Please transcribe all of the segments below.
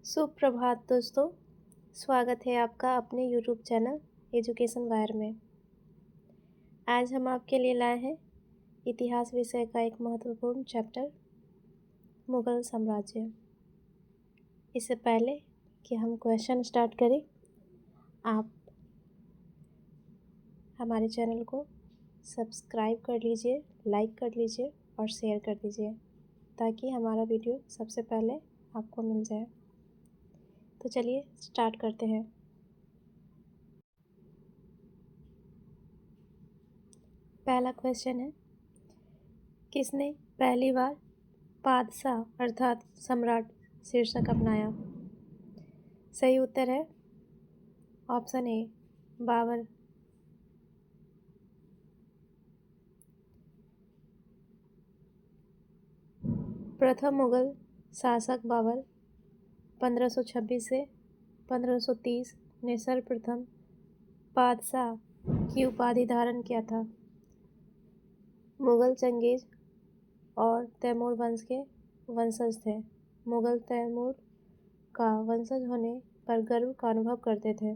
सुप्रभात दोस्तों। स्वागत है आपका अपने यूट्यूब चैनल एजुकेशन वायर में। आज हम आपके लिए लाए हैं इतिहास विषय का एक महत्वपूर्ण चैप्टर मुगल साम्राज्य। इससे पहले कि हम क्वेश्चन स्टार्ट करें, आप हमारे चैनल को सब्सक्राइब कर लीजिए, लाइक कर लीजिए और शेयर कर दीजिए ताकि हमारा वीडियो सबसे पहले आपको मिल जाए। तो चलिए स्टार्ट करते हैं। पहला क्वेश्चन है, किसने पहली बार बादशाह अर्थात सम्राट शीर्षक अपनाया? सही उत्तर है ऑप्शन ए, बाबर। प्रथम मुगल शासक बाबर 1526 से 1530 ने सर्वप्रथम बादशाह की उपाधि धारण किया था। मुगल चंगेज और तैमूर वंश के वंशज थे। मुगल तैमूर का वंशज होने पर गर्व का अनुभव करते थे।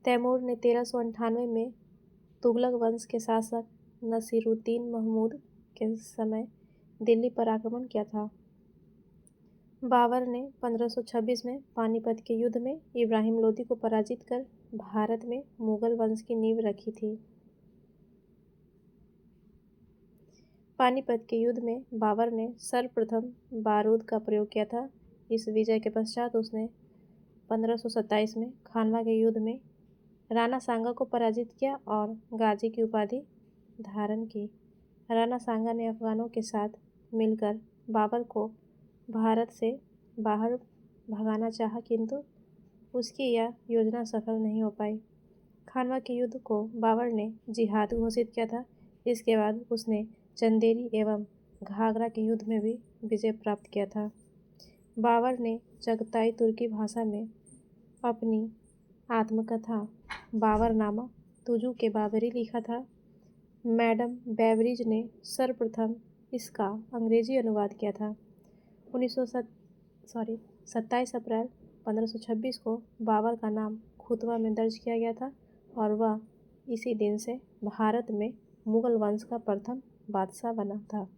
तैमूर ने 1398 में तुगलक वंश के शासक नसीरुद्दीन महमूद के समय दिल्ली पर आक्रमण किया था। बाबर ने 1526 में पानीपत के युद्ध में इब्राहिम लोदी को पराजित कर भारत में मुगल वंश की नींव रखी थी। पानीपत के युद्ध में बाबर ने सर्वप्रथम बारूद का प्रयोग किया था। इस विजय के पश्चात उसने 1527 में खानवा के युद्ध में राणा सांगा को पराजित किया और गाजी की उपाधि धारण की। राणा सांगा ने अफगानों के साथ मिलकर बाबर को भारत से बाहर भगाना चाहा, किंतु उसकी यह योजना सफल नहीं हो पाई। खानवा के युद्ध को बाबर ने जिहाद घोषित किया था। इसके बाद उसने चंदेरी एवं घाघरा के युद्ध में भी विजय प्राप्त किया था। बाबर ने चगताई तुर्की भाषा में अपनी आत्मकथा बाबरनामा तुजू के बाबरी लिखा था। मैडम बेवरिज ने सर्वप्रथम इसका अंग्रेजी अनुवाद किया था। 27 अप्रैल 1526 को बाबर का नाम खुतबा में दर्ज किया गया था और वह इसी दिन से भारत में मुगल वंश का प्रथम बादशाह बना था।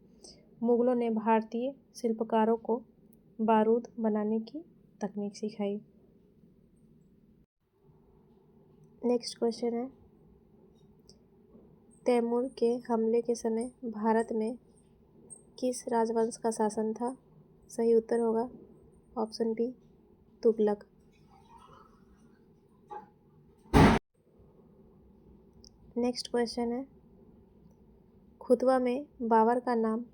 मुगलों ने भारतीय शिल्पकारों को बारूद बनाने की तकनीक सिखाई। नेक्स्ट क्वेश्चन है, तैमूर के हमले के समय भारत में किस राजवंश का शासन था? सही उत्तर होगा option B, Tughlaq. Next question है, खुतबा में बाबर का नाम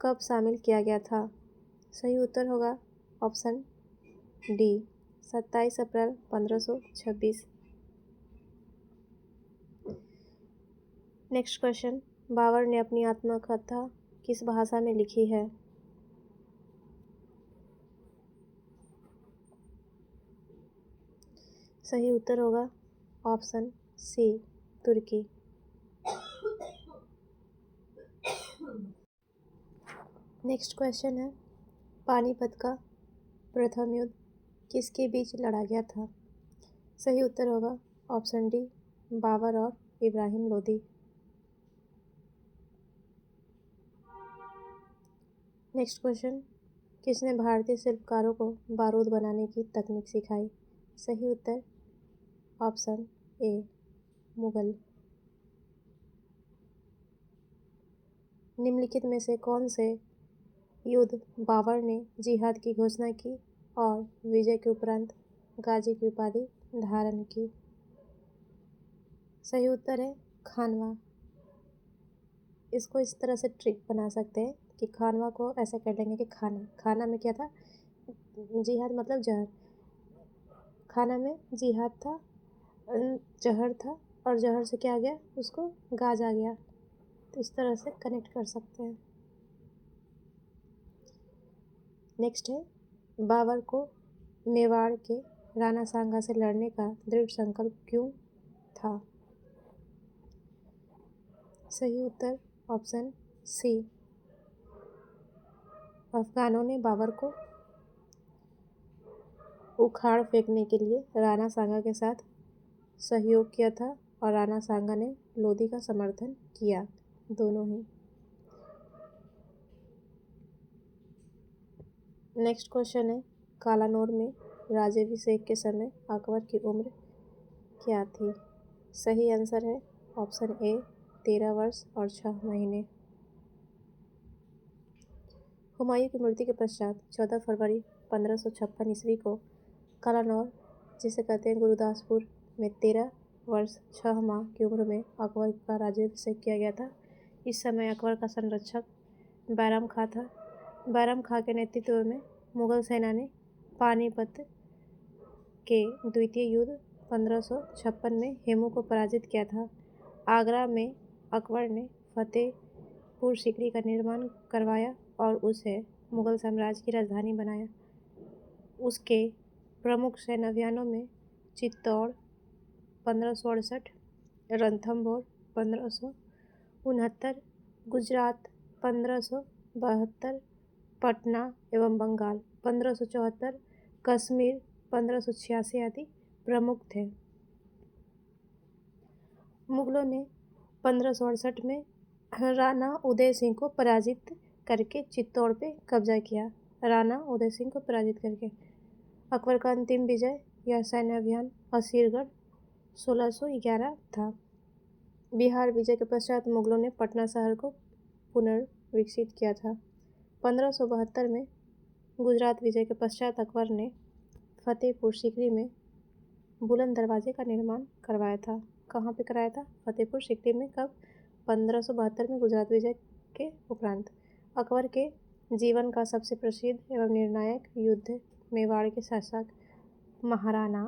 कब शामिल किया गया था? सही उत्तर होगा ऑप्शन डी, 27 अप्रैल 1526। नेक्स्ट क्वेश्चन, बाबर ने अपनी आत्मकथा किस भाषा में लिखी है? सही उत्तर होगा ऑप्शन सी, तुर्की। नेक्स्ट क्वेश्चन है, पानीपत का प्रथम युद्ध किसके बीच लड़ा गया था? सही उत्तर होगा ऑप्शन डी, बाबर और इब्राहिम लोदी। नेक्स्ट क्वेश्चन, किसने भारतीय शिल्पकारों को बारूद बनाने की तकनीक सिखाई? सही उत्तर ऑप्शन ए, मुगल। निम्नलिखित में से कौन से युद्ध बाबर ने जिहाद की घोषणा की और विजय के उपरांत गाजी की उपाधि धारण की? सही उत्तर है खानवा। इसको इस तरह से ट्रिक बना सकते हैं कि खानवा को ऐसा कर देंगे कि खाना में क्या था, जिहाद मतलब जहर। खाना में जिहाद था, जहर था और जहर से क्या आ गया, उसको गाज आ गया। तो इस तरह से कनेक्ट कर सकते हैं। नेक्स्ट है, बाबर को मेवाड़ के राणा सांगा से लड़ने का दृढ़ संकल्प क्यों था? सही उत्तर ऑप्शन सी, अफगानों ने बाबर को उखाड़ फेंकने के लिए राणा सांगा के साथ सहयोग किया था और राणा सांगा ने लोधी का समर्थन किया, दोनों ही। नेक्स्ट क्वेश्चन है, कालानौर में राज्याभिषेक के समय अकबर की उम्र क्या थी? सही आंसर है ऑप्शन ए 13 वर्ष और 6 महीने। हुमायूं की मृत्यु के पश्चात 14 फरवरी 1556 ईस्वी को कालानौर, जिसे कहते हैं गुरुदासपुर, में 13 वर्ष 6 माह की उम्र में अकबर का राज्याभिषेक किया गया था। इस समय अकबर का संरक्षक बैराम खां था। बैराम खां के नेतृत्व में मुगल सेना ने पानीपत के द्वितीय युद्ध 1556 में हेमू को पराजित किया था। आगरा में अकबर ने फतेहपुर सीकरी का निर्माण करवाया और उसे मुगल साम्राज्य की राजधानी बनाया। उसके प्रमुख सैन्य अभियानों में चित्तौड़ 1568, रणथंभौर 1569, गुजरात 1572, पटना एवं बंगाल 1574, कश्मीर 1586 आदि प्रमुख थे। मुगलों ने 1568 में राणा उदय सिंह को पराजित करके चित्तौड़ पे कब्जा किया। राणा उदय सिंह को पराजित करके अकबर का अंतिम विजय या सैन्य अभियान असीरगढ़ 1611 था। बिहार विजय के पश्चात मुगलों ने पटना शहर को पुनर्विकसित किया था। 1572 में गुजरात विजय के पश्चात अकबर ने फतेहपुर सीकरी में बुलंद दरवाजे का निर्माण करवाया था। कहाँ पे कराया था? फतेहपुर सीकरी में। कब? 1572 में गुजरात विजय के उपरांत। अकबर के जीवन का सबसे प्रसिद्ध एवं निर्णायक युद्ध मेवाड़ के शासक महाराणा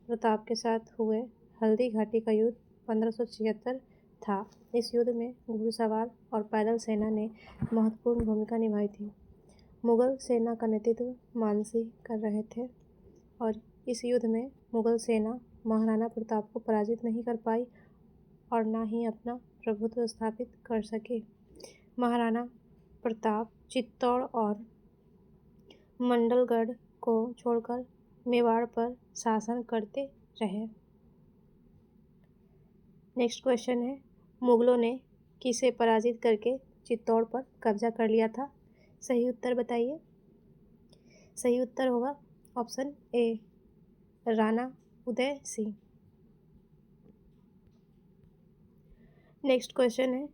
प्रताप के साथ हुए हल्दी घाटी का युद्ध 1576 था। इस युद्ध में घुड़सवार और पैदल सेना ने महत्वपूर्ण भूमिका निभाई थी। मुगल सेना का नेतृत्व मानसिंह कर रहे थे और इस युद्ध में मुगल सेना महाराणा प्रताप को पराजित नहीं कर पाई और ना ही अपना प्रभुत्व स्थापित कर सके। महाराणा प्रताप चित्तौड़ और मंडलगढ़ को छोड़कर मेवाड़ पर शासन करते रहे। नेक्स्ट क्वेश्चन है, मुगलों ने किसे पराजित करके चित्तौड़ पर कब्जा कर लिया था? सही उत्तर बताइए। सही उत्तर होगा option A Rana Uday Singh. Next question है,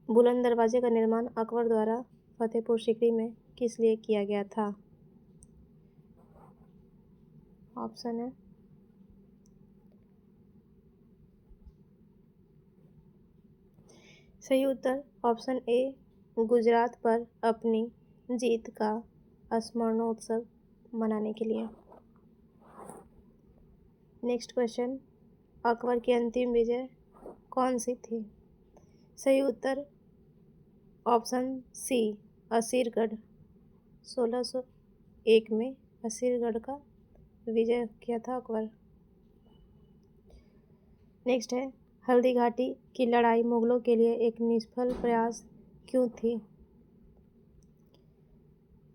बुलंद दरवाजे का निर्माण अकबर द्वारा फतेहपुर सीकरी में किस लिए किया गया था? ऑप्शन है सही उत्तर ऑप्शन ए गुजरात पर अपनी जीत का स्मरणोत्सव मनाने के लिए। नेक्स्ट क्वेश्चन, अकबर की अंतिम विजय कौन सी थी? सही उत्तर ऑप्शन सी असीरगढ़। 1601 में असीरगढ़ का विजय किया था अकबर। नेक्स्ट है, हल्दी घाटी की लड़ाई मुगलों के लिए एक निष्फल प्रयास क्यों थी?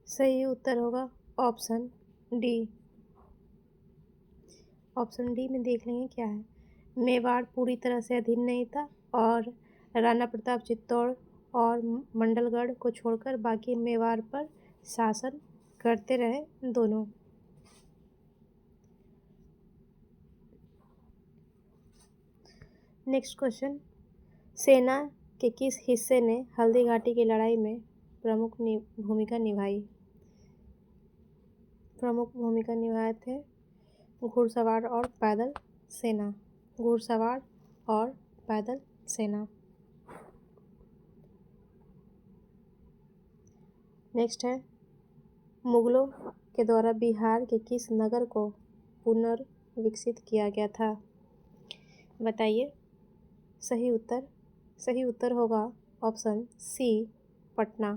सही उत्तर होगा ऑप्शन डी। ऑप्शन डी में देख लेंगे क्या है। मेवाड़ पूरी तरह से अधीन नहीं था और राणा प्रताप चित्तौड़ और मंडलगढ़ को छोड़कर बाकी मेवाड़ पर शासन करते रहे दोनों। नेक्स्ट क्वेश्चन, सेना के किस हिस्से ने हल्दी घाटी की लड़ाई में प्रमुख भूमिका निभाई? प्रमुख भूमिका निभाए थे घुड़सवार और पैदल सेना। घुड़सवार और पैदल सेना। नेक्स्ट है, मुगलों के द्वारा बिहार के किस नगर को पुनर्विकसित किया गया था? बताइए। सही उत्तर होगा ऑप्शन सी पटना।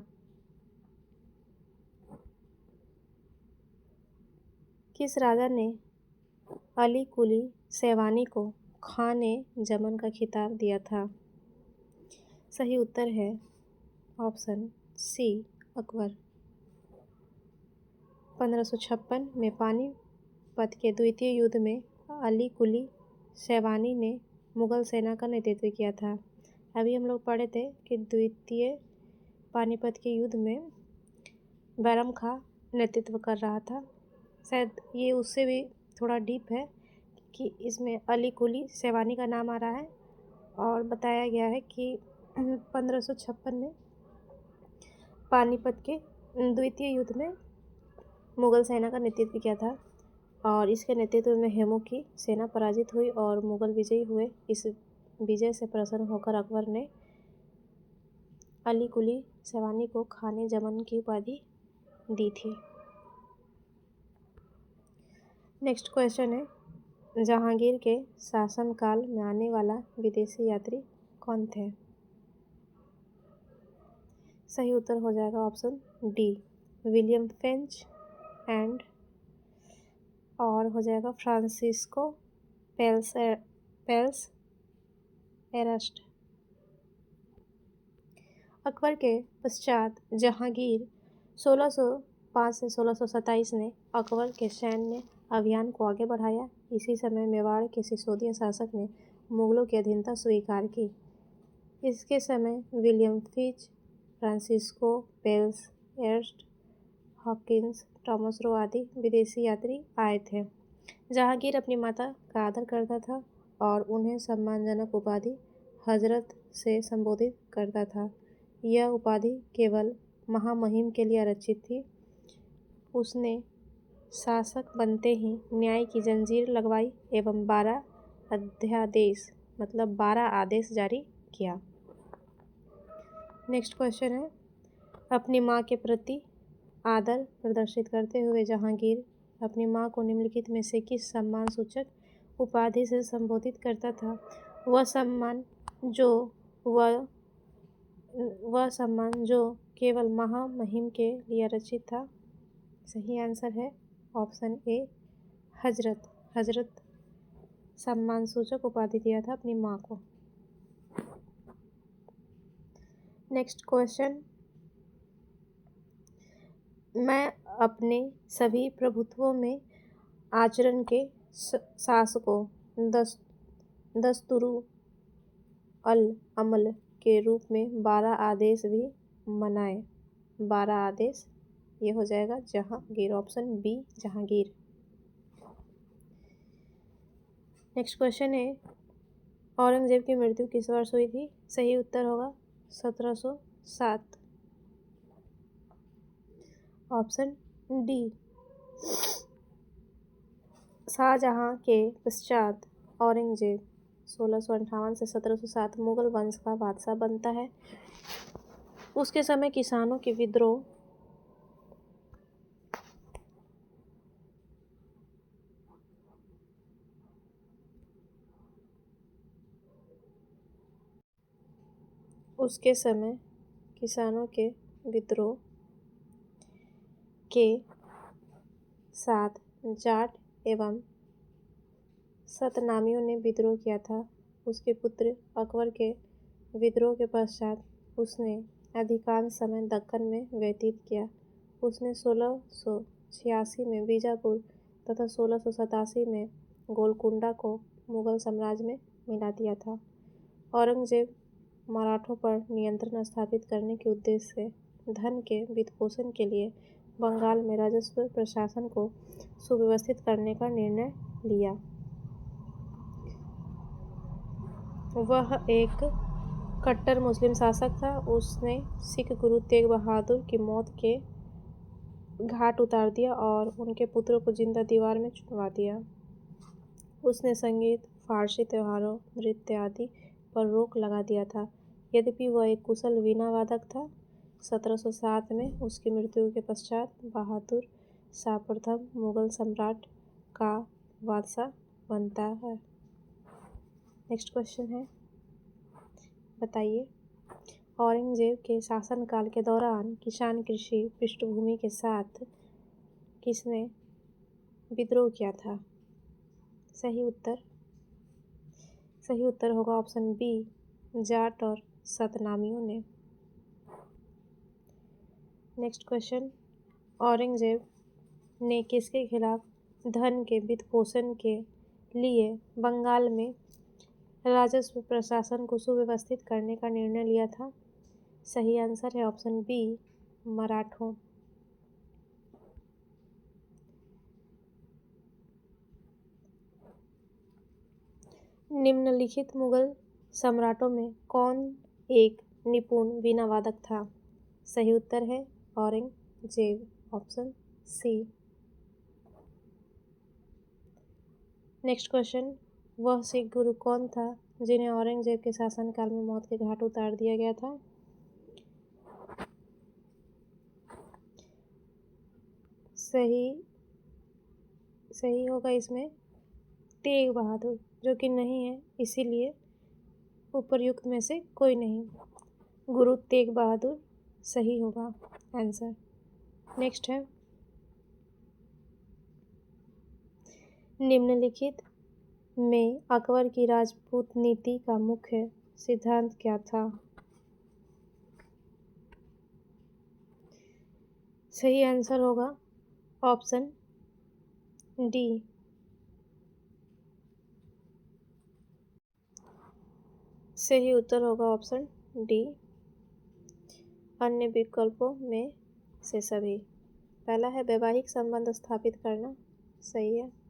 किस राजा ने अली कुली सैवानी को खाने जमन का खिताब दिया था? सही उत्तर है ऑप्शन सी अकबर। 1556 में पानीपत के द्वितीय युद्ध में अली कुली सैवानी ने मुगल सेना का नेतृत्व किया था। अभी हम लोग पढ़े थे कि द्वितीय पानीपत के युद्ध में बैरम खां नेतृत्व कर रहा था। शायद ये उससे भी थोड़ा डीप है कि इसमें अली कुली सैवानी का नाम आ रहा है और बताया गया है कि 1556 में पानीपत के द्वितीय युद्ध में मुगल सेना का नेतृत्व किया था और इसके नेतृत्व में हेमू की सेना पराजित हुई और मुगल विजयी हुए। इस विजय से प्रसन्न होकर अकबर ने अली कुली सैवानी को खाने जमन की उपाधि दी थी। नेक्स्ट क्वेश्चन है, जहांगीर के शासनकाल में आने वाला विदेशी यात्री कौन थे? सही उत्तर हो जाएगा option D, William French and और हो जाएगा फ्रांसिस्को पेल्स एरस्ट। अकबर के पश्चात जहांगीर 1605 से 1627 ने अकबर के सैन्य अभियान को आगे बढ़ाया। इसी समय मेवाड़ के सिसोदिया शासक ने मुगलों की अधीनता स्वीकार की। इसके समय William Fitch, Francisco Pelsaert, Hawkins, Thomas Roe आदि विदेशी यात्री आए थे। जहांगीर अपनी माता का आदर करता था और उन्हें सम्मानजनक उपाधि हजरत से संबोधित करता था। यह उपाधि केवल महामहिम के लिए आरक्षित थी। उसने शासक बनते ही न्याय की जंजीर लगवाई एवं 12 अध्यादेश मतलब 12 आदेश जारी किया। नेक्स्ट क्वेश्चन है, अपनी माँ के प्रति आदर प्रदर्शित करते हुए जहांगीर अपनी माँ को निम्नलिखित में से किस सम्मान सूचक उपाधि से संबोधित करता था? वह सम्मान जो केवल महामहिम के लिए आरक्षित था। सही आंसर है ऑप्शन ए, हजरत सम्मान सूचक उपाधि दिया था अपनी माँ को। नेक्स्ट क्वेश्चन, मैं अपने सभी प्रभुत्वों में आचरण के शासकों दस्तूर अल अमल के रूप में 12 आदेश भी मनाए। 12 आदेश ये हो जाएगा Jahangir, option B Jahangir. Next question है, औरंगजेब की मृत्यु किस वर्ष हुई थी? सही उत्तर होगा 1707, ऑप्शन डी। शाहजहां के पश्चात औरंगजेब 1658 से 1707 मुगल वंश का बादशाह बनता है। उसके समय किसानों के विद्रोह के साथ जाट एवं सतनामियों ने विद्रोह किया था। उसके पुत्र अकबर के विद्रोह के पश्चात उसने अधिकांश समय दक्कन में व्यतीत किया। उसने 1686 में बीजापुर तथा 1687 में गोलकुंडा को मुगल साम्राज्य में मिला दिया था। औरंगजेब मराठों पर नियंत्रण स्थापित करने के उद्देश्य से धन के वित्तपोषण के लिए बंगाल में राजस्व प्रशासन को सुव्यवस्थित करने का निर्णय लिया। वह एक कट्टर मुस्लिम शासक था। उसने सिख गुरु तेग बहादुर की मौत के घाट उतार दिया और उनके पुत्रों को जिंदा दीवार में चुनवा दिया। उसने संगीत, फारसी त्योहारों, नृत्य आदि पर रोक लगा दिया था। यद्यपि वह एक कुशल वीणा वादक था। 1707 में उसकी मृत्यु के पश्चात बहादुर शाह प्रथम मुगल सम्राट का बादशाह बनता है। नेक्स्ट क्वेश्चन है, बताइए औरंगजेब के शासनकाल के दौरान किसान कृषि पृष्ठभूमि के साथ किसने विद्रोह किया था? सही उत्तर होगा ऑप्शन बी, जाट और सतनामियों ने। नेक्स्ट क्वेश्चन, औरंगजेब ने किसके खिलाफ धन के वित्तपोषण के लिए बंगाल में राजस्व प्रशासन को सुव्यवस्थित करने का निर्णय लिया था? सही आंसर है ऑप्शन बी, मराठों। निम्नलिखित मुगल सम्राटों में कौन एक निपुण वीणा वादक था? सही उत्तर है Aurangzeb, option C. Next question, वह सिख गुरु कौन था जिन्हें औरंगजेब के शासनकाल में मौत के घाट उतार दिया गया था? सही होगा इसमें तेग बहादुर, जो कि नहीं है, इसीलिए उपर्युक्त में से कोई नहीं। गुरु तेग बहादुर सही होगा आंसर। नेक्स्ट है, निम्नलिखित में अकबर की राजपूत नीति का मुख्य सिद्धांत क्या था? सही आंसर होगा ऑप्शन डी। सही उत्तर होगा ऑप्शन डी, अन्य विकल्पों में से सभी। पहला है वैवाहिक संबंध स्थापित करना, सही है।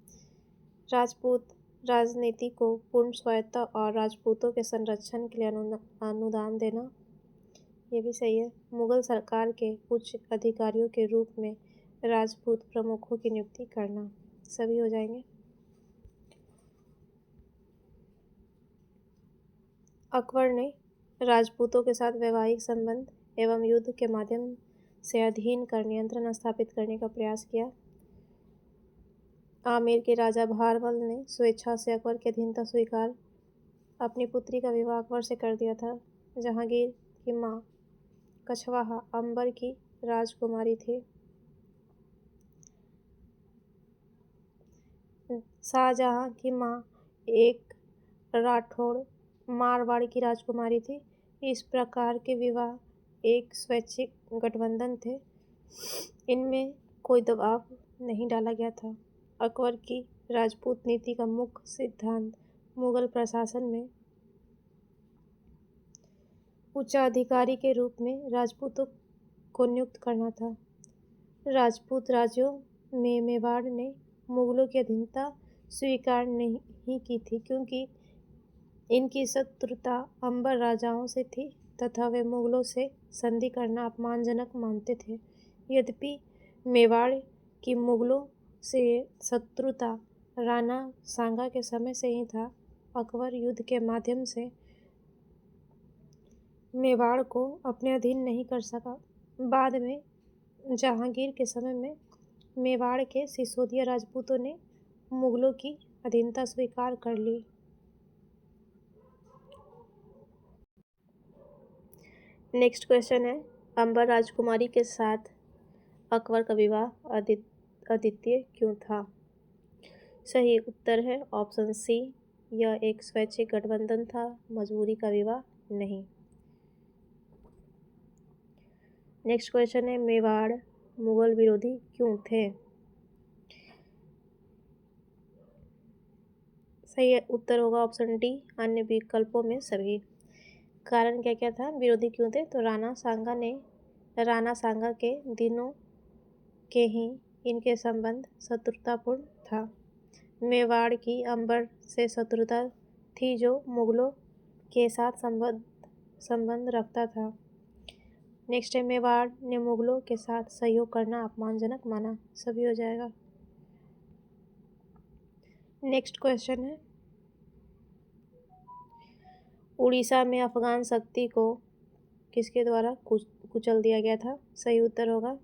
राजपूत राजनीति को पूर्ण स्वायत्तता और राजपूतों के संरक्षण के लिए अनुदान देना, ये भी सही है। मुगल सरकार के उच्च अधिकारियों के रूप में राजपूत प्रमुखों की नियुक्ति करना, सभी हो जाएंगे। अकबर ने राजपूतों के साथ वैवाहिक संबंध एवं युद्ध के माध्यम से अधीन कर नियंत्रण स्थापित करने का प्रयास किया। आमेर के राजा भारमल ने स्वेच्छा से अकबर की अधीनता स्वीकार अपनी पुत्री का विवाह अकबर से कर दिया था। जहांगीर की मां कछवाहा अंबर की राजकुमारी थी। शाहजहां की मां एक राठौड़ मारवाड़ की राजकुमारी थी। इस प्रकार के विवाह एक स्वैच्छिक गठबंधन थे, इनमें कोई दबाव नहीं डाला गया था। अकबर की राजपूत नीति का मुख्य सिद्धांत मुगल प्रशासन में उच्चाधिकारी के रूप में राजपूतों को नियुक्त करना था। राजपूत राज्यों में मेवाड़ ने मुगलों की अधीनता स्वीकार नहीं की थी, क्योंकि इनकी शत्रुता अंबर राजाओं से थी तथा वे मुगलों से संधि करना अपमानजनक मानते थे। यद्यपि मेवाड़ की मुगलों से शत्रुता राणा सांगा के समय से ही था, अकबर युद्ध के माध्यम से मेवाड़ को अपने अधीन नहीं कर सका। बाद में जहांगीर के समय में मेवाड़ के सिसोदिया राजपूतों ने मुगलों की अधीनता स्वीकार कर ली। नेक्स्ट क्वेश्चन है, अंबर राजकुमारी के साथ अकबर का विवाह अद्वितीय क्यों था? सही उत्तर है ऑप्शन सी, यह एक स्वैच्छिक गठबंधन था, मजबूरी का विवाह नहीं। नेक्स्ट क्वेश्चन है, मेवाड़ मुगल विरोधी क्यों थे? सही उत्तर होगा ऑप्शन डी, अन्य विकल्पों में सभी। कारण क्या क्या था, विरोधी क्यों थे? तो राणा सांगा के दिनों के ही इनके संबंध शत्रुतापूर्ण था। मेवाड़ की अंबर से शत्रुता थी, जो मुगलों के साथ संबंध रखता था। नेक्स्ट है, मेवाड़ ने मुगलों के साथ सहयोग करना अपमानजनक माना, सभी हो जाएगा। नेक्स्ट क्वेश्चन है, उड़ीसा में अफगान शक्ति को किसके द्वारा कुचल दिया गया था? सही उत्तर होगा,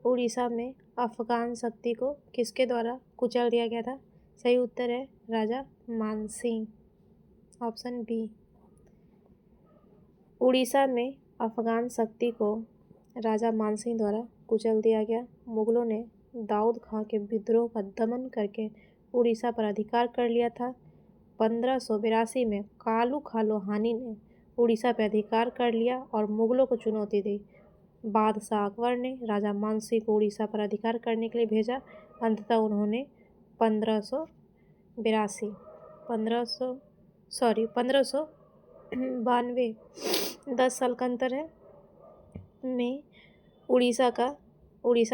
उड़ीसा में अफगान शक्ति को किसके द्वारा कुचल दिया गया था? सही उत्तर है राजा मानसिंह, ऑप्शन बी। उड़ीसा में अफगान शक्ति को राजा मानसिंह द्वारा कुचल दिया गया। मुगलों ने दाऊद खां के विद्रोह का दमन करके उड़ीसा पर अधिकार कर लिया था। 1582 में कालू खा लोहानी ने उड़ीसा पर अधिकार कर लिया और मुगलों को चुनौती दी। बादशाह अकबर ने राजा मानसिंह को उड़ीसा पर अधिकार करने के लिए भेजा। अंततः उन्होंने 1592 10 साल का अंतर है में उड़ीसा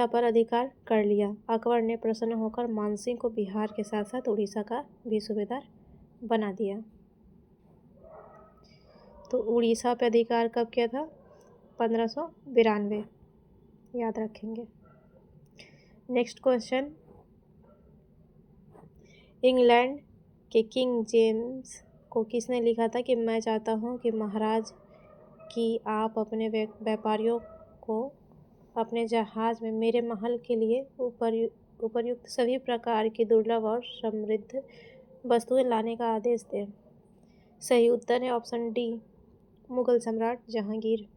पर अधिकार कर लिया। अकबर ने प्रसन्न होकर मानसिंह को बिहार के साथ साथ उड़ीसा का भी सूबेदार बना दिया। तो उड़ीसा पे अधिकार कब किया था? 1592, याद रखेंगे। नेक्स्ट क्वेश्चन, इंग्लैंड के किंग जेम्स को किसने लिखा था कि मैं चाहता हूँ कि महाराज कि आप अपने व्यापारियों को अपने जहाज में मेरे महल के लिए उपर्युक्त सभी प्रकार की दुर्लभ और समृद्ध वस्तुएं लाने का आदेश दें। सही उत्तर है ऑप्शन डी, मुगल सम्राट जहांगीर।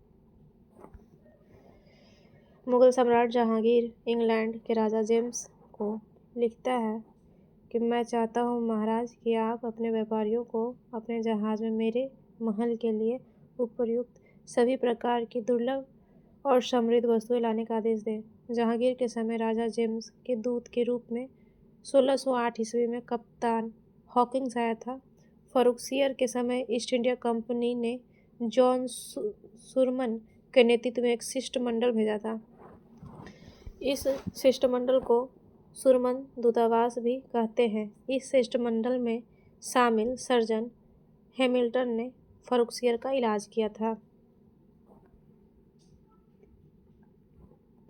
मुगल सम्राट जहांगीर इंग्लैंड के राजा जेम्स को लिखता है कि मैं चाहता हूँ महाराज कि आप अपने व्यापारियों को अपने जहाज में मेरे महल के लिए उपर्युक्त सभी प्रकार की दुर्लभ और समृद्ध वस्तुएं लाने का आदेश दें। जहांगीर के समय राजा जेम्स के दूत के रूप में 1608 ईस्वी में कप्तान हॉकिंस आया था। फरुखसियर के समय ईस्ट इंडिया कंपनी ने जॉन सुरमन के नेतृत्व में एक शिष्टमंडल भेजा था। इस शिष्टमंडल को सुरमन दूतावास भी कहते हैं। इस शिष्टमंडल में शामिल सर्जन हैमिल्टन ने फरुखसियर का इलाज किया था।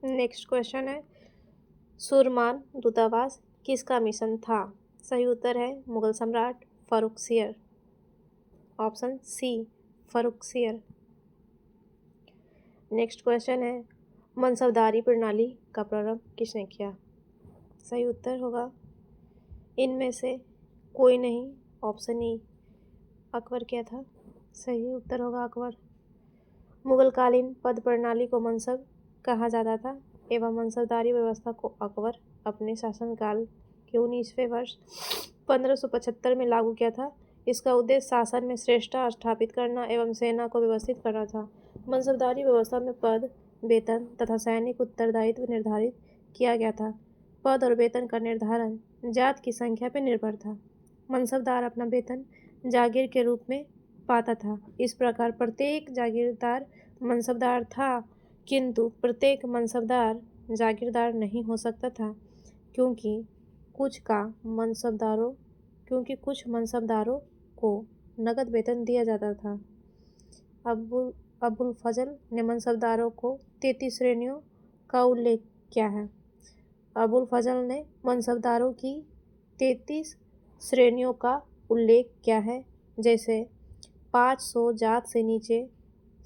नेक्स्ट क्वेश्चन है, सुरमान दूतावास किसका मिशन था? सही उत्तर है मुगल सम्राट Farrukhsiyar, option C Farrukhsiyar. Next question है, मनसबदारी प्रणाली का प्रारंभ किसने किया? सही उत्तर होगा इनमें से कोई नहीं, ऑप्शन ई अकबर किया था। सही उत्तर होगा अकबर। मुगलकालीन पद प्रणाली को मनसब कहा जाता था एवं मनसबदारी व्यवस्था को अकबर अपने शासनकाल के 19वें वर्ष 1575 में लागू किया था। इसका उद्देश्य शासन में श्रेष्ठता स्थापित करना एवं सेना को व्यवस्थित करना था। मनसबदारी व्यवस्था में पद, वेतन तथा सैनिक उत्तरदायित्व निर्धारित किया गया था। पद और वेतन का निर्धारण जात की संख्या पर निर्भर था। मनसबदार अपना वेतन जागीर के रूप में पाता था। इस प्रकार प्रत्येक जागीरदार मनसबदार था, किंतु प्रत्येक मनसबदार जागीरदार नहीं हो सकता था, क्योंकि कुछ मनसबदारों को नगद वेतन दिया जाता था। अबुल फजल ने मनसबदारों को 33 श्रेणियों का उल्लेख किया है। अबुल फजल ने मनसबदारों की 33 श्रेणियों का उल्लेख किया है, जैसे 500 जात से नीचे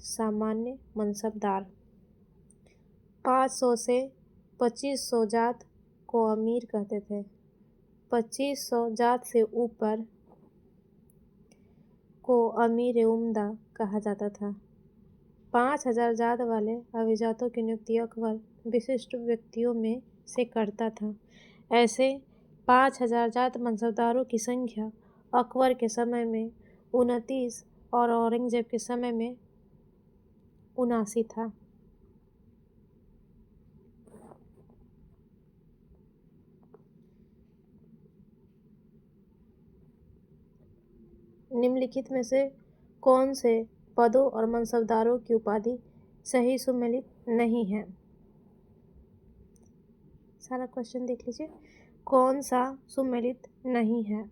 सामान्य मनसबदार, 500 से 2500 जात को अमीर कहते थे, 2500 जात से ऊपर को अमीर उम्दा कहा जाता था। 5000 जात वाले अभिजातों की नियुक्ति अकबर विशिष्ट व्यक्तियों में से करता था। ऐसे 5000 जात मनसबदारों की संख्या अकबर के समय में 29 और औरंगजेब के समय में 79 था। निम्नलिखित में से कौन से पदों और मनसबदारों की उपाधि सही सुमेलित नहीं है? सारा क्वेश्चन देख लीजिए, कौन सा सुमेलित नहीं है?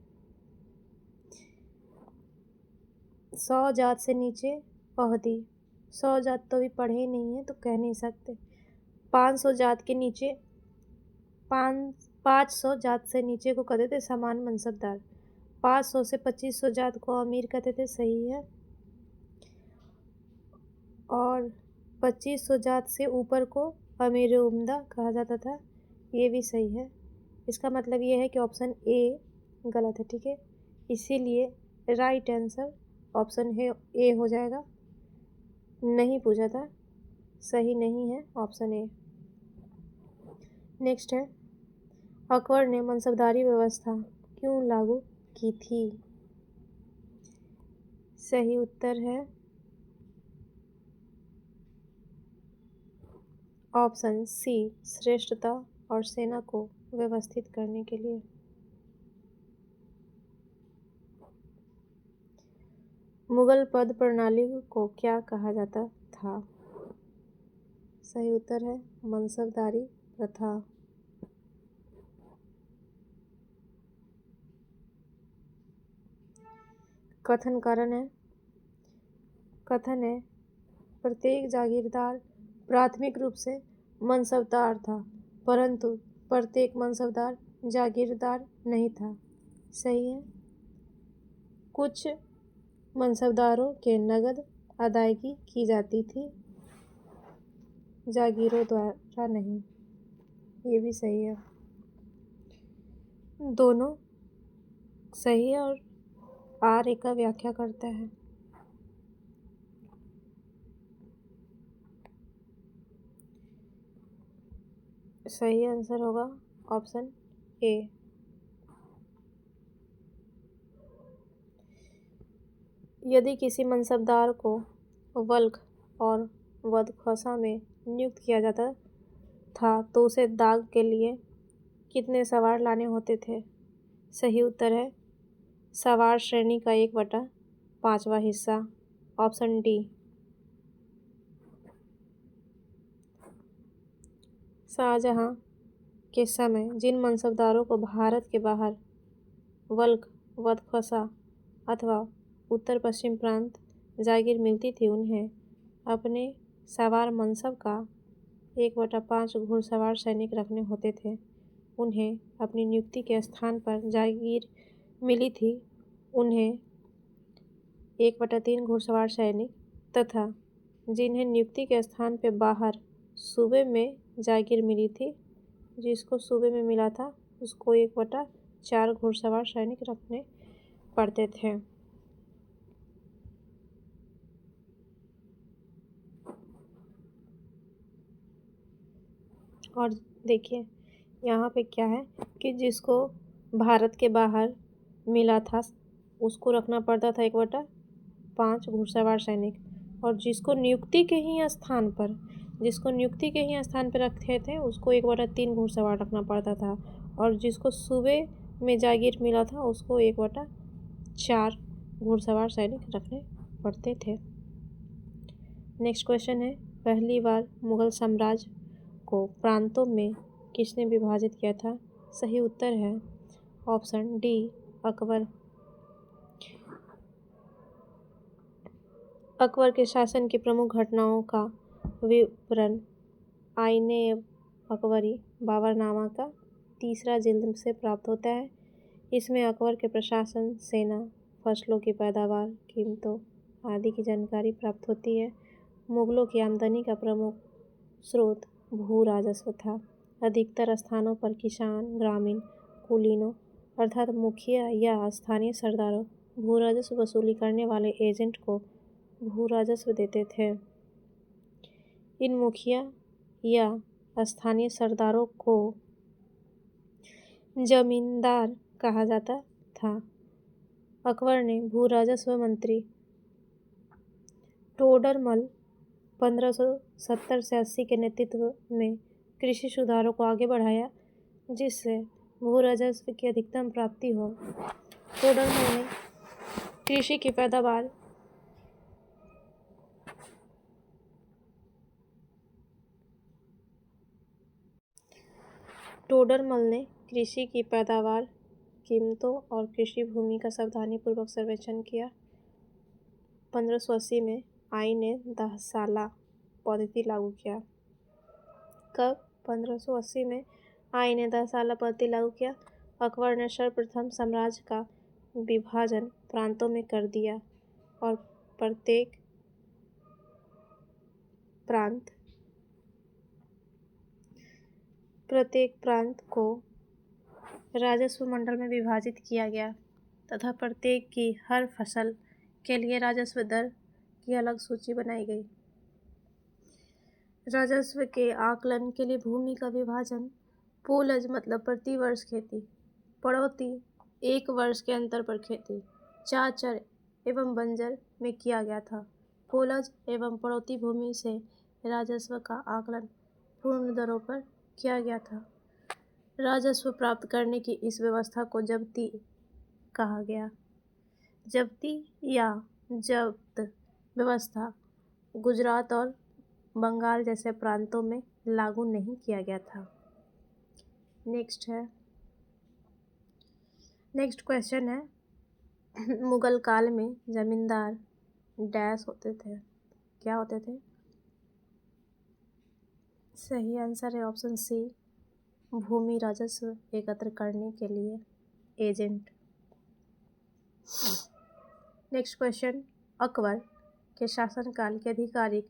100 जात से नीचे ओहदी, 100 जात तो अभी पढ़े ही नहीं है तो कह नहीं सकते। 500 जात के नीचे 500 जात से नीचे को कहते थे सामान्य मनसबदार। 500 से 2500 जात को अमीर कहते थे, सही है। और 2500 जात से ऊपर को अमीर उम्दा कहा जाता था, ये भी सही है। इसका मतलब ये है कि ऑप्शन ए गलत है, ठीक है। इसीलिए राइट आंसर ऑप्शन ए हो जाएगा। नहीं पूछा था, सही नहीं है ऑप्शन ए। नेक्स्ट है, अकबर ने मनसबदारी व्यवस्था क्यों लागू की थी? सही उत्तर है ऑप्शन सी श्रेष्ठता और सेना को व्यवस्थित करने के लिए। मुगल पद प्रणाली को क्या कहा जाता था? सही उत्तर है मनसबदारी प्रथा। कथन कारण है। कथन है प्रत्येक जागीरदार प्राथमिक रूप से मनसबदार था, परंतु प्रत्येक मनसबदार जागीरदार नहीं था। सही है। कुछ मनसबदारों के नगद अदायगी की जाती थी, जागीरों द्वारा नहीं। ये भी सही है। दोनों सही है और आर्य का व्याख्या करता है। सही आंसर होगा ऑप्शन ए। यदि किसी मनसबदार को वल्क और वदखौसा में नियुक्त किया जाता था तो उसे दाग के लिए कितने सवार लाने होते थे? सही उत्तर है सवार श्रेणी का 1/5वां हिस्सा। Option D. शाहजहां के समय जिन मनसबदारों को भारत के बाहर वल्क, वदखौसा अथवा उत्तर पश्चिम प्रांत जागीर मिलती थी, उन्हें अपने सवार मनसब का 1/5 घुड़सवार सैनिक रखने होते थे। उन्हें अपनी नियुक्ति के स्थान पर जागीर मिली थी, उन्हें 1/3 घुड़सवार सैनिक तथा जिन्हें नियुक्ति के स्थान पे बाहर सूबे में जागीर मिली थी, जिसको सूबे में मिला था उसको 1/4 घुड़सवार सैनिक रखने पड़ते थे। और देखिए यहाँ पे क्या है कि जिसको भारत के बाहर मिला था उसको रखना पड़ता था 1/5 घुड़सवार सैनिक, और जिसको नियुक्ति के ही स्थान पर रखे थे उसको 1/3 घुड़सवार रखना पड़ता था, और जिसको सूबे में जागीर मिला था उसको 1/4 घुड़सवार सैनिक रखने पड़ते थे। नेक्स्ट क्वेश्चन है पहली बार मुगल साम्राज्य को प्रांतों में किसने विभाजित किया था? सही उत्तर है ऑप्शन डी अकबर। अकबर के शासन की प्रमुख घटनाओं का विवरण आईने अकबरी बाबरनामा का 3रा जिल्द से प्राप्त होता है। इसमें अकबर के प्रशासन, सेना, फसलों की पैदावार, कीमतों आदि की जानकारी प्राप्त होती है। मुगलों की आमदनी का प्रमुख स्रोत भू राजस्व था। अधिकतर स्थानों पर किसान, ग्रामीण, कुलीनों अर्थात मुखिया या स्थानीय सरदारों भू राजस्व वसूली करने वाले एजेंट को भू राजस्व देते थे। इन मुखिया या स्थानीय सरदारों को जमींदार कहा जाता था। अकबर ने भू राजस्व मंत्री टोडरमल 1570 से 80 के नेतृत्व में कृषि सुधारों को आगे बढ़ाया, जिससे भू राजस्व की अधिकतम प्राप्ति हो। टोडरमल ने कृषि की पैदावार कीमतों और कृषि भूमि का सावधानीपूर्वक सर्वेक्षण किया। 1580 में आईने 10 साला पद्धति लागू किया। कब? 1580 में आईने 10 साला पद्धति लागू किया। अकबर ने सर्वप्रथम साम्राज्य का विभाजन प्रांतों में कर दिया और प्रत्येक प्रांत को राजस्व मंडल में विभाजित किया गया तथा प्रत्येक की हर फसल के लिए राजस्व दर की अलग सूची बनाई गई। राजस्व के आकलन के लिए भूमि का विभाजन पूलज मतलब प्रति वर्ष खेती, पड़ौती 1 वर्ष के अंतर पर खेती, चाचर एवं बंजर में किया गया था। पूलज एवं पड़ौती भूमि से राजस्व का आकलन पूर्ण दरों पर किया गया था। राजस्व प्राप्त करने की इस व्यवस्था को जब्ती कहा गया। जब्ती या जब्त व्यवस्था गुजरात और बंगाल जैसे प्रांतों में लागू नहीं किया गया था। नेक्स्ट क्वेश्चन है, मुगल काल में जमींदार डैश होते थे, क्या होते थे? सही आंसर है ऑप्शन सी, भूमि राजस्व एकत्र करने के लिए एजेंट। नेक्स्ट क्वेश्चन, अकबर के शासनकाल की आधिकारिक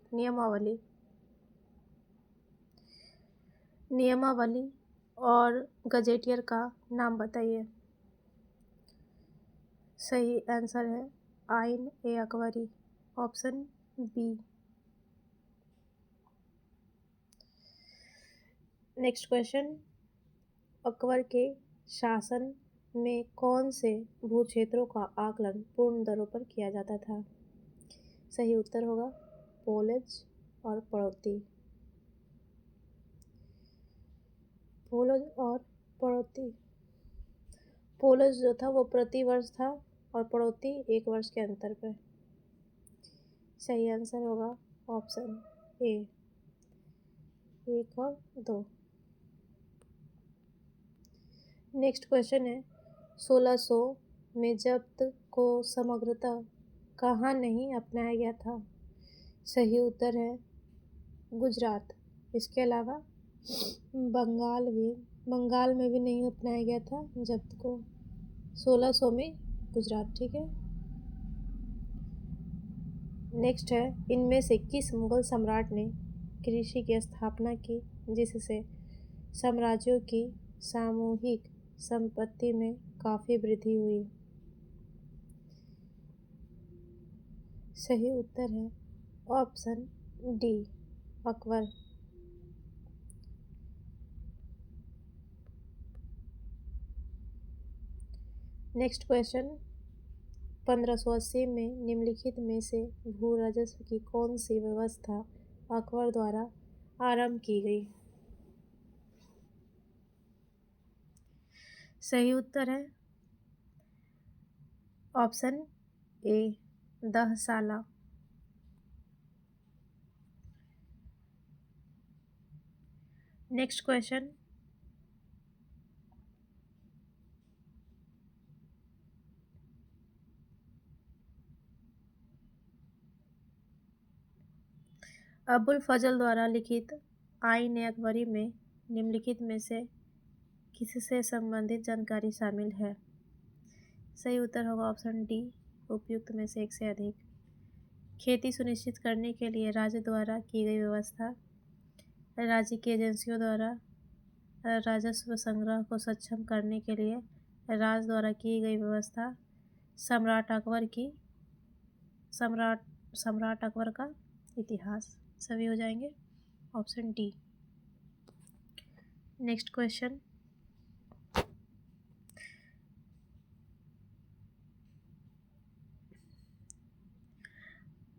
नियमावली और गजेटियर का नाम बताइए। सही आंसर है Ain e Akbari, option B. Next question, Akbar के शासन में कौन से भू क्षेत्रों का आकलन पूर्ण दरों पर किया जाता था? सही उत्तर होगा पोलज और पड़ौती। पोलज और पड़ौती। पोलज जो था वो प्रति वर्ष था और पड़ौती 1 वर्ष के अंतर पर। सही आंसर होगा ऑप्शन ए, 1 और 2। नेक्स्ट क्वेश्चन है, 1600 में जब्त को समग्रतः कहाँ नहीं अपनाया गया था? सही उत्तर है गुजरात। इसके अलावा बंगाल में भी नहीं अपनाया गया था जब्त को। 1600 में गुजरात, ठीक है। नेक्स्ट है, इनमें से किस मुगल सम्राट ने कृषि की स्थापना की जिससे साम्राज्यों की सामूहिक संपत्ति में काफ़ी वृद्धि हुई? सही उत्तर है option D, Akbar. Next question, 1580 में निम्नलिखित में से भू राजस्व की कौन सी व्यवस्था अकबर द्वारा आरंभ की गई? सही उत्तर है option A, Dahsala. Next question, Abul Fazl द्वारा लिखित आइन ए अकबरी में निम्नलिखित में से किससे संबंधित जानकारी शामिल है? सही उत्तर होगा ऑप्शन डी, उपयुक्त में से एक से अधिक। खेती सुनिश्चित करने के लिए राज्य द्वारा की गई व्यवस्था, राज्य की एजेंसियों द्वारा राजस्व संग्रह को सक्षम करने के लिए राज्य द्वारा की गई व्यवस्था, सम्राट अकबर का इतिहास, सभी हो जाएंगे ऑप्शन डी। नेक्स्ट क्वेश्चन,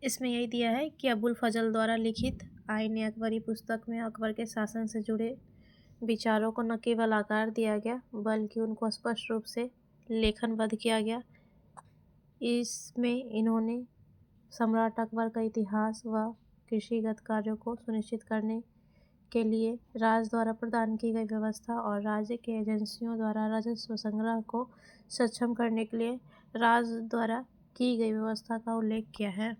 इसमें यही दिया है कि अबुल फजल द्वारा लिखित आइन ए अकबरी पुस्तक में अकबर के शासन से जुड़े विचारों को न केवल आकार दिया गया बल्कि उनको स्पष्ट रूप से लेखनबद्ध किया गया। इसमें इन्होंने सम्राट अकबर का इतिहास व कृषिगत कार्यों को सुनिश्चित करने के लिए राज्य द्वारा प्रदान की गई व्यवस्था और राज्य के एजेंसियों द्वारा राजस्व संग्रह को सक्षम करने के लिए राज्य द्वारा की गई व्यवस्था का उल्लेख किया है।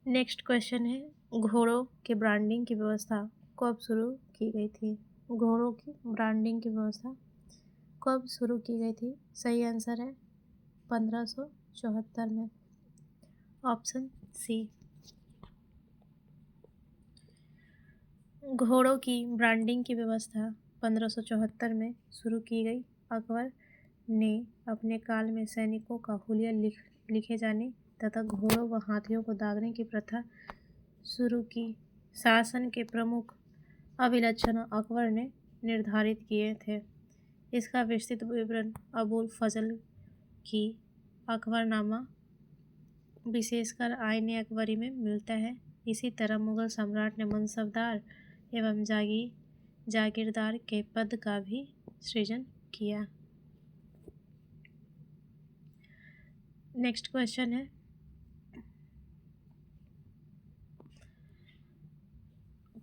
नेक्स्ट क्वेश्चन है, घोड़ों के ब्रांडिंग की व्यवस्था कब शुरू की गई थी? घोड़ों की ब्रांडिंग की व्यवस्था कब शुरू की गई थी? सही आंसर है 1574 में, ऑप्शन सी। घोड़ों की ब्रांडिंग की व्यवस्था 1574 में शुरू की गई। अकबर ने अपने काल में सैनिकों का हुलिया लिखे जाने तथा घोड़ों व हाथियों को दागने की प्रथा शुरू की। शासन के प्रमुख अभिलक्षण अकबर ने निर्धारित किए थे। इसका विस्तृत विवरण अबुल फजल की अकबरनामा विशेषकर आइन ए अकबरी में मिलता है। इसी तरह मुगल सम्राट ने मनसबदार एवं जागीरदार के पद का भी सृजन किया। नेक्स्ट क्वेश्चन है,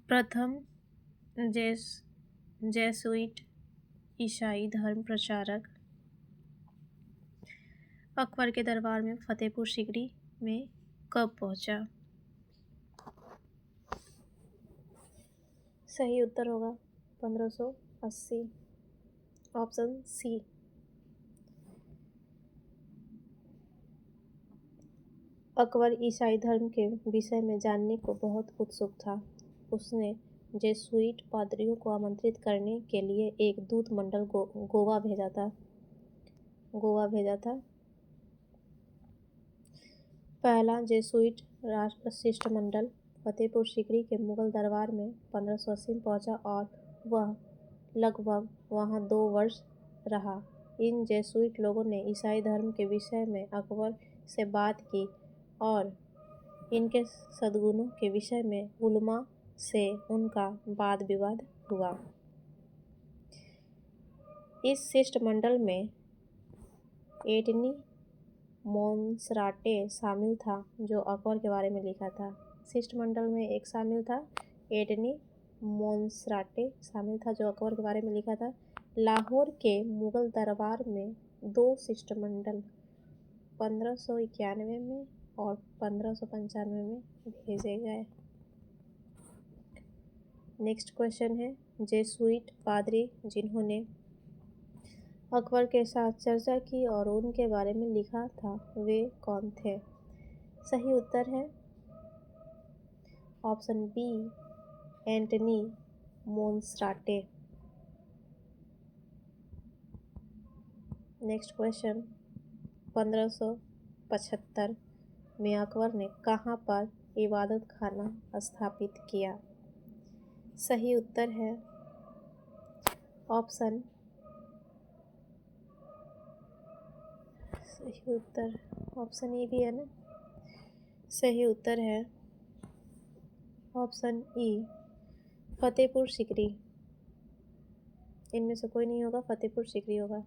प्रथम जेसुइट ईसाई धर्म प्रचारक अकबर के दरबार में फतेहपुर सीकरी में कब पहुंचा? सही उत्तर होगा 1580, ऑप्शन सी। अकबर ईसाई धर्म के विषय में जानने को बहुत उत्सुक था। उसने जेसुइट पादरियों को आमंत्रित करने के लिए एक दूत मंडल गोवा भेजा था। पहला जेसुइट शिष्टमंडल फतेहपुर सीकरी के मुगल दरबार में 1580 में पहुंचा और वह लगभग वहां 2 वर्ष रहा। इन जेसुइट लोगों ने ईसाई धर्म के विषय में अकबर से बात की और इनके सद्गुणों के विषय में उलमा से उनका वाद विवाद हुआ। इस शिष्टमंडल में एंटनी मोनसराटे शामिल था जो अकबर के बारे में लिखा था। शिष्टमंडल में एक शामिल था एंटनी मोनसराटे शामिल था जो अकबर के बारे में लिखा था। लाहौर के मुगल दरबार में 2 शिष्टमंडल 1591 में और 1595 में भेजे गए। नेक्स्ट क्वेश्चन है, जेसुइट पादरी जिन्होंने अकबर के साथ चर्चा की और उनके बारे में लिखा था वे कौन थे? सही उत्तर है option B, Antony Monserrate. Next question, 1575 में अकबर ने कहाँ पर इबादत खाना स्थापित किया? सही उत्तर है ऑप्शन ए भी है ना। सही उत्तर है ऑप्शन ई, फतेहपुर सीकरी। इनमें से कोई नहीं होगा, फतेहपुर सीकरी होगा।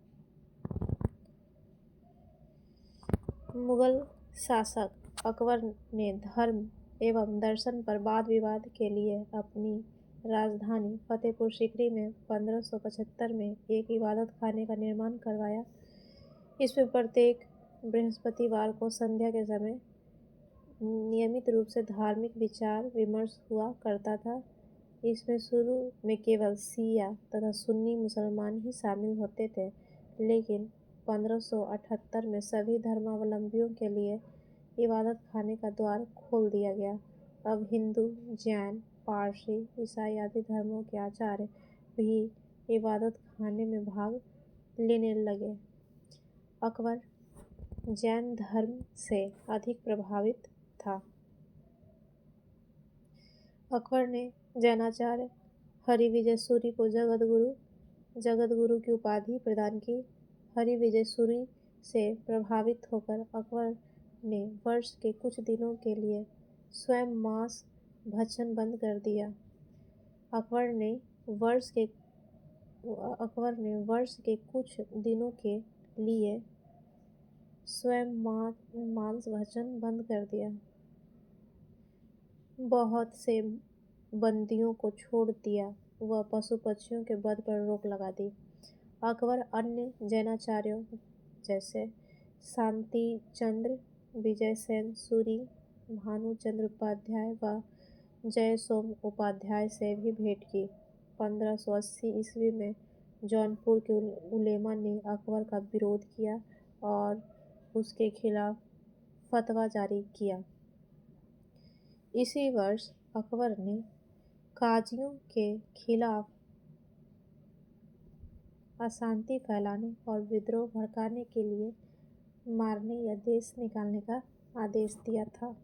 मुगल शासक अकबर ने धर्म एवं दर्शन पर वाद विवाद के लिए अपनी राजधानी फतेहपुर सीकरी में 1575 में एक इबादत खाने का निर्माण करवाया। इसमें प्रत्येक बृहस्पतिवार को संध्या के समय नियमित रूप से धार्मिक विचार विमर्श हुआ करता था। इसमें शुरू में केवल शिया तथा सुन्नी मुसलमान ही शामिल होते थे, लेकिन 1578 में सभी धर्मावलंबियों के लिए इबादत खाने का द्वार खोल दिया गया। अब हिंदू, जैन, पारसी, ईसाई आदि धर्मों के आचार्य भी इबादत खाने में भाग लेने लगे। अकबर जैन धर्म से अधिक प्रभावित था। अकबर ने जैनाचार्य हरिविजय सूरी को जगत गुरु की उपाधि प्रदान की। हरिविजय सूरी से प्रभावित होकर अकबर ने वर्ष के कुछ दिनों के लिए स्वयं मांस भक्षण बंद कर दिया। अकबर ने वर्ष के कुछ दिनों के लिए स्वयं मांस भक्षण बंद कर दिया। बहुत से बंदियों को छोड़ दिया व पशु पक्षियों के वध पर रोक लगा दी। अकबर अन्य जैनाचार्यों जैसे शांति चंद्र, विजय सेन सूरी, भानुचंद्र उपाध्याय व जय सोम उपाध्याय से भी भेंट की। 1580 ईस्वी में जौनपुर के उलेमा ने अकबर का विरोध किया और उसके खिलाफ फतवा जारी किया। इसी वर्ष अकबर ने काजियों के खिलाफ अशांति फैलाने और विद्रोह भड़काने के लिए मारने या देश निकालने का आदेश दिया था।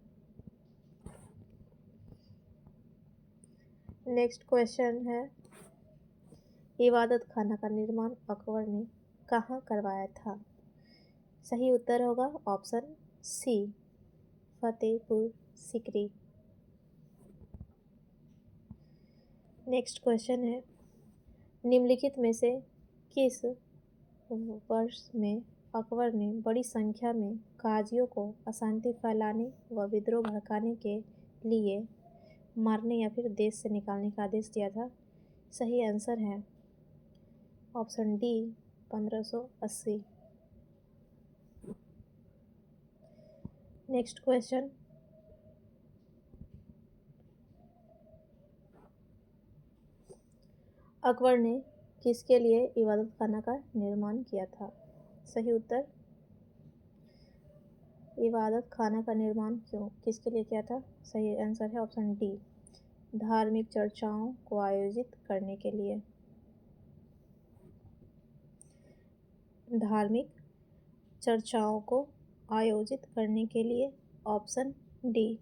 नेक्स्ट क्वेश्चन है, इबादत खाना का निर्माण अकबर ने कहाँ करवाया था? सही उत्तर होगा option C, Fatehpur Sikri. Next question है, निम्नलिखित में से किस वर्ष में अकबर ने बड़ी संख्या में काजियों को अशांति फैलाने व विद्रोह भड़काने के लिए मारने या फिर देश से निकालने का आदेश दिया था? सही आंसर है option D 1580। Next question, Akbar ने किसके लिए इबादत खाना का निर्माण किया था? सही उत्तर, इबादत खाना का निर्माण किसके लिए किया था? सही आंसर है ऑप्शन डी, धार्मिक चर्चाओं को आयोजित करने के लिए। धार्मिक चर्चाओं को आयोजित करने के लिए ऑप्शन डी।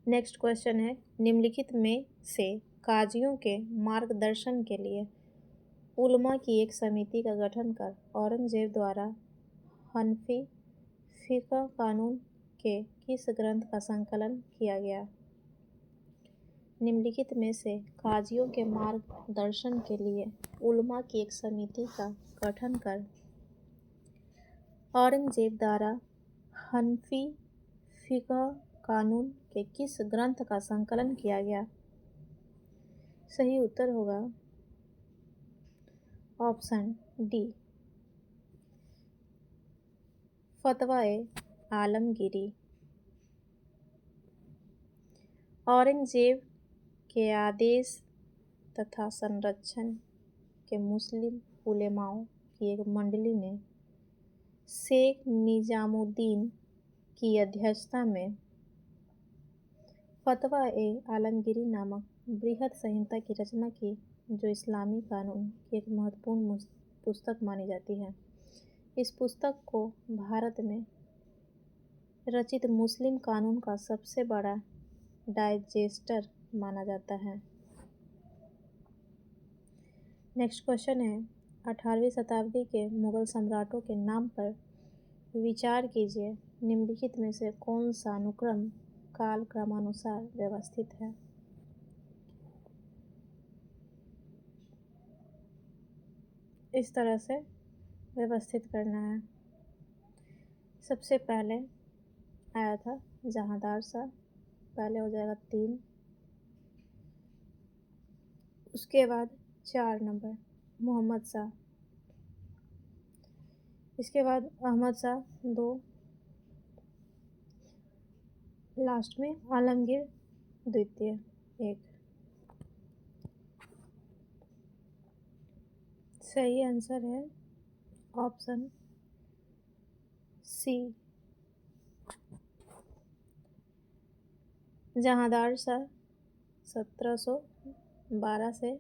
नेक्स्ट क्वेश्चन है, निम्नलिखित में से काजियों के मार्गदर्शन के लिए उलमा की एक समिति का गठन कर औरंगजेब द्वारा हनफी फिक़ह कानून के किस ग्रंथ का संकलन किया गया? निम्नलिखित में से काजियों के मार्गदर्शन के लिए उलमा की एक समिति का गठन कर औरंगजेब द्वारा हनफी फिक़ह कानून के किस ग्रंथ का संकलन किया गया? सही उत्तर होगा ऑप्शन डी, फतवा-ए-आलमगीरी। औरंगजेब के आदेश तथा संरक्षण के मुस्लिम उलेमाओं की एक मंडली ने शेख निजामुद्दीन की अध्यक्षता में फतवा-ए-आलमगीरी नामक बृहद संहिता की रचना की, जो इस्लामी कानून की एक महत्वपूर्ण पुस्तक मानी जाती है। इस पुस्तक को भारत में रचित मुस्लिम कानून का सबसे बड़ा डाइजेस्टर माना जाता है। नेक्स्ट क्वेश्चन है, 18वीं शताब्दी के मुगल सम्राटों के नाम पर विचार कीजिए। निम्नलिखित में से कौन सा अनुक्रम काल क्रमानुसार व्यवस्थित है? इस तरह से व्यवस्थित करना है। सबसे पहले आया था जहांदार शाह, पहले हो जाएगा 3, उसके बाद 4 नंबर मोहम्मद शाह, इसके बाद अहमद शाह 2, लास्ट में आलमगीर द्वितीय 1। सही आंसर है ऑप्शन सी, जहांदार शाह 1712 से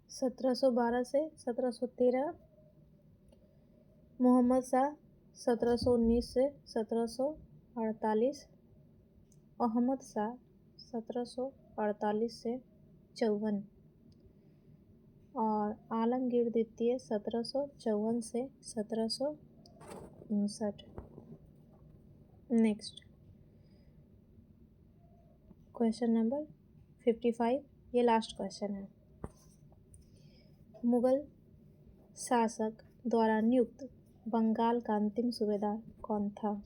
1713, मोहम्मद शाह 1719 से 1748, अहमद शाह 1748 से 54 और आलमगीर द्वितीय 1754 से 1759। नेक्स्ट क्वेश्चन नंबर 55, ये लास्ट क्वेश्चन है। मुगल शासक द्वारा नियुक्त बंगाल का अंतिम सूबेदार कौन था?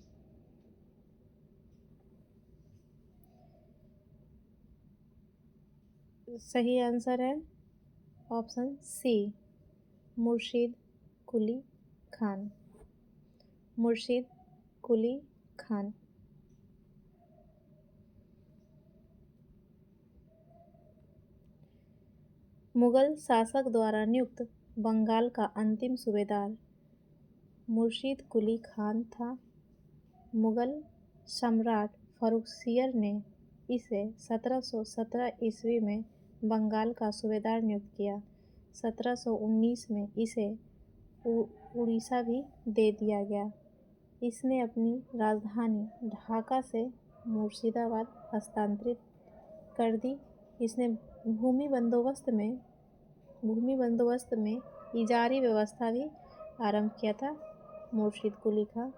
सही आंसर है ऑप्शन सी, मुर्शीद कुली खान। मुर्शीद कुली खान। मुगल शासक द्वारा नियुक्त बंगाल का अंतिम सूबेदार मुर्शीद कुली खान था। मुगल सम्राट फर्रुखसियर ने इसे 1717 ईस्वी में बंगाल का सूबेदार नियुक्त किया। 1719 में इसे उड़ीसा भी दे दिया गया। इसने अपनी राजधानी ढाका से मुर्शिदाबाद हस्तांतरित कर दी। इसने भूमि बंदोबस्त में इजारी व्यवस्था भी आरंभ किया था। मुर्शिद कुली खां।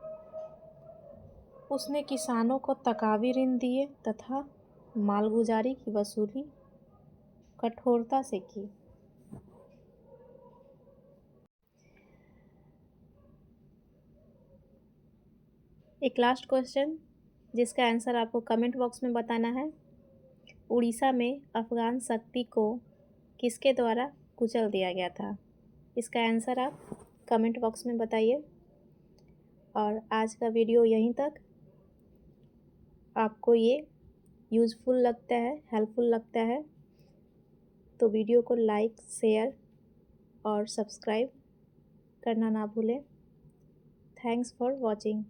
उसने किसानों को तकावी ऋण दिए तथा मालगुजारी की वसूली कठोरता से की। एक लास्ट क्वेश्चन जिसका आंसर आपको कमेंट बॉक्स में बताना है। उड़ीसा में अफगान शक्ति को किसके द्वारा कुचल दिया गया था? इसका आंसर आप कमेंट बॉक्स में बताइए। और आज का वीडियो यहीं तक। आपको ये यूज़फुल लगता है, हेल्पफुल लगता है तो वीडियो को लाइक, शेयर और सब्सक्राइब करना ना भूलें। Thanks for watching.